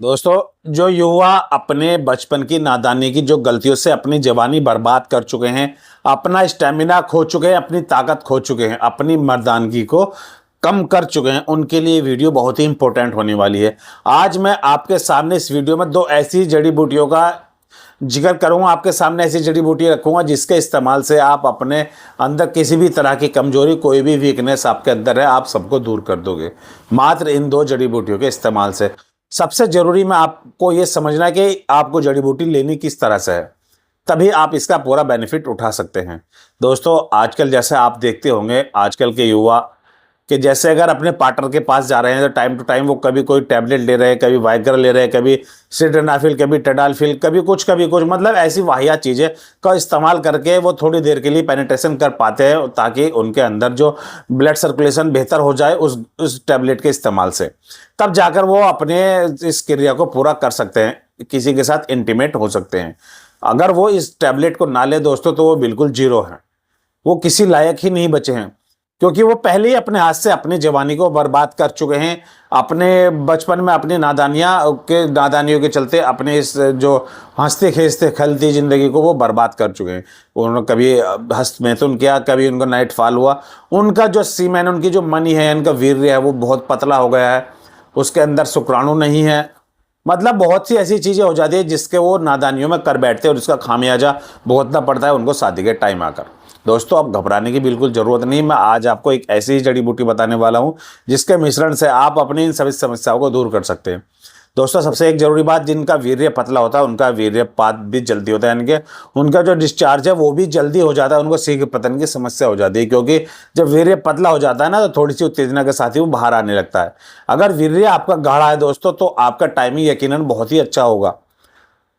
दोस्तों, जो युवा अपने बचपन की नादानी की जो गलतियों से अपनी जवानी बर्बाद कर चुके हैं, अपना स्टेमिना खो चुके हैं, अपनी ताकत खो चुके हैं, अपनी मर्दानगी को कम कर चुके हैं, उनके लिए वीडियो बहुत ही इंपॉर्टेंट होने वाली है। आज मैं आपके सामने इस वीडियो में दो ऐसी जड़ी बूटियों का जिक्र करूंगा, आपके सामने ऐसी जड़ी बूटी रखूंगा जिसके इस्तेमाल से आप अपने अंदर किसी भी तरह की कमजोरी, कोई भी वीकनेस आपके अंदर है, आप सबको दूर कर दोगे मात्र इन दो जड़ी बूटियों के इस्तेमाल से। सबसे जरूरी में आपको ये समझना है कि आपको जड़ी बूटी लेनी किस तरह से है, तभी आप इसका पूरा बेनिफिट उठा सकते हैं। दोस्तों, आजकल जैसे आप देखते होंगे, आजकल के युवा कि जैसे अगर अपने पार्टनर के पास जा रहे हैं तो टाइम टू टाइम वो कभी कोई टैबलेट ले रहे हैं, कभी वाइग्रा ले रहे हैं, कभी सिल्डेनाफिल, कभी टडालफिल, कभी कुछ मतलब ऐसी वाहियात चीज़ें का इस्तेमाल करके वो थोड़ी देर के लिए पेनिट्रेशन कर पाते हैं ताकि उनके अंदर जो ब्लड सर्कुलेशन बेहतर हो जाए उस टैबलेट के इस्तेमाल से। तब जाकर वो अपने इस क्रिया को पूरा कर सकते हैं, किसी के साथ इंटीमेट हो सकते हैं। अगर वो इस टैबलेट को ना ले दोस्तों तो वो बिल्कुल जीरो है, वो किसी लायक ही नहीं बचे हैं, क्योंकि वो पहले ही अपने हाथ से अपनी जवानी को बर्बाद कर चुके हैं। अपने बचपन में अपनी नादानियों के चलते अपने इस जो हंसते खेलते खलती ज़िंदगी को वो बर्बाद कर चुके हैं। उन्होंने कभी हस्त मैथुन किया, कभी उनको नाइट फॉल हुआ, उनका जो सीमेन, उनकी जो मनी है, उनका वीर्य है वो बहुत पतला हो गया है, उसके अंदर शुक्राणु नहीं है, मतलब बहुत सी ऐसी चीज़ें हो जाती है जिसके वो नादानियों में कर बैठते हैं और उसका खामियाजा भुगतना पड़ता है उनको शादी के टाइम आकर। दोस्तों, अब घबराने की बिल्कुल ज़रूरत नहीं। मैं आज आपको एक ऐसी जड़ी बूटी बताने वाला हूं जिसके मिश्रण से आप अपनी इन सभी समस्याओं को दूर कर सकते हैं। दोस्तों, सबसे एक जरूरी बात, जिनका वीर्य पतला होता है उनका वीर्यपात भी जल्दी होता है, यानी कि उनका जो डिस्चार्ज है वो भी जल्दी हो जाता है, उनको शीघ्र पतन की समस्या हो जाती है, क्योंकि जब वीर्य पतला हो जाता है ना तो थोड़ी सी उत्तेजना के साथ ही वो बाहर आने लगता है। अगर वीर्य आपका गाढ़ा है दोस्तों तो आपका टाइमिंग यकीनन बहुत ही अच्छा होगा।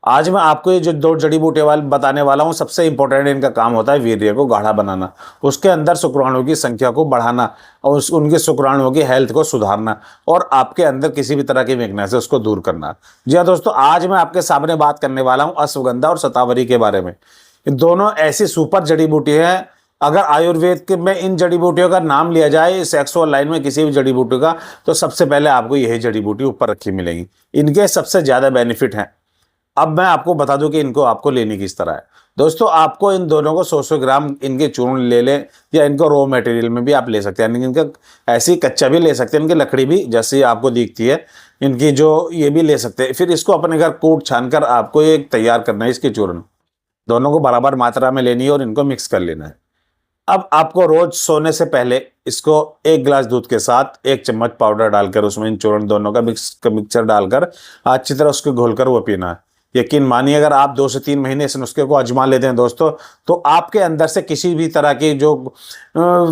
आज मैं आपको ये जो दो जड़ी बूटी वाले बताने वाला हूँ, सबसे इंपॉर्टेंट इनका काम होता है वीर्य को गाढ़ा बनाना, उसके अंदर शुक्राणुओं की संख्या को बढ़ाना और उनके शुक्राणुओं की हेल्थ को सुधारना और आपके अंदर किसी भी तरह की वीकनेस है उसको दूर करना। जी हाँ दोस्तों, आज मैं आपके सामने बात करने वाला हूँ अश्वगंधा और शतावरी के बारे में। इन दोनों ऐसी सुपर जड़ी बूटी है, अगर आयुर्वेद के में इन जड़ी बूटियों का नाम लिया जाए सेक्सुअल लाइन में किसी भी जड़ी बूटी का, तो सबसे पहले आपको यही जड़ी बूटी ऊपर रखी मिलेगी। इनके सबसे ज़्यादा बेनिफिट हैं। अब मैं आपको बता दूं कि इनको आपको लेनी किस तरह है। दोस्तों, आपको इन दोनों को 100 ग्राम इनके चूर्ण ले लें, या इनको रॉ मटेरियल में भी आप ले सकते हैं, यानी इनका ऐसी कच्चा भी ले सकते हैं, इनकी लकड़ी भी जैसे आपको दिखती है इनकी जो ये भी ले सकते हैं। फिर इसको अपने घर कूट छान कर आपको एक तैयार करना है, इसके चूर्ण दोनों को बराबर मात्रा में लेनी है और इनको मिक्स कर लेना है। अब आपको रोज सोने से पहले इसको 1 गिलास दूध के साथ 1 चम्मच पाउडर डालकर उसमें इन चूर्ण दोनों का मिक्सचर डालकर अच्छी तरह उसको घोलकर वो पीना है। यकीन मानिए, अगर आप 2 से 3 महीने इस नुस्खे को आजमा लेते हैं दोस्तों, तो आपके अंदर से किसी भी तरह की जो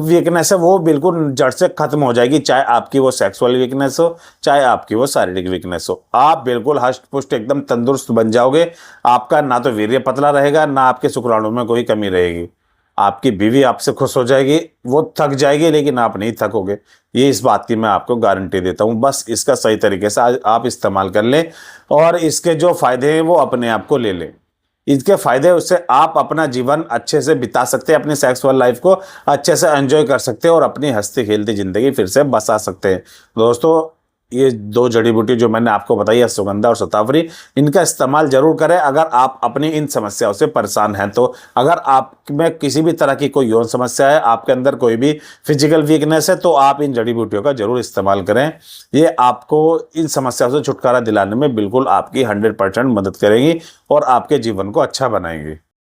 वीकनेस है वो बिल्कुल जड़ से खत्म हो जाएगी। चाहे आपकी वो सेक्सुअल वीकनेस हो, चाहे आपकी वो शारीरिक वीकनेस हो, आप बिल्कुल हष्ट पुष्ट एकदम तंदुरुस्त बन जाओगे। आपका ना तो वीर्य पतला रहेगा, ना आपके शुक्राणु में कोई कमी रहेगी। आपकी बीवी आपसे खुश हो जाएगी, वो थक जाएगी लेकिन आप नहीं थकोगे, ये इस बात की मैं आपको गारंटी देता हूँ। बस इसका सही तरीके से आप इस्तेमाल कर लें और इसके जो फायदे हैं वो अपने आप को ले लें। इसके फायदे उससे आप अपना जीवन अच्छे से बिता सकते हैं, अपनी सेक्सुअल लाइफ को अच्छे से एंजॉय कर सकते हैं और अपनी हंसती खेलती जिंदगी फिर से बसा सकते हैं। दोस्तों, ये दो जड़ी बूटी जो मैंने आपको बताई है, अश्वगंधा और शतावरी, इनका इस्तेमाल जरूर करें अगर आप अपनी इन समस्याओं से परेशान हैं। तो अगर आप में किसी भी तरह की कोई यौन समस्या है, आपके अंदर कोई भी फिजिकल वीकनेस है, तो आप इन जड़ी बूटियों का जरूर इस्तेमाल करें। ये आपको इन समस्याओं से छुटकारा दिलाने में बिल्कुल आपकी 100% मदद करेंगी और आपके जीवन को अच्छा बनाएंगी।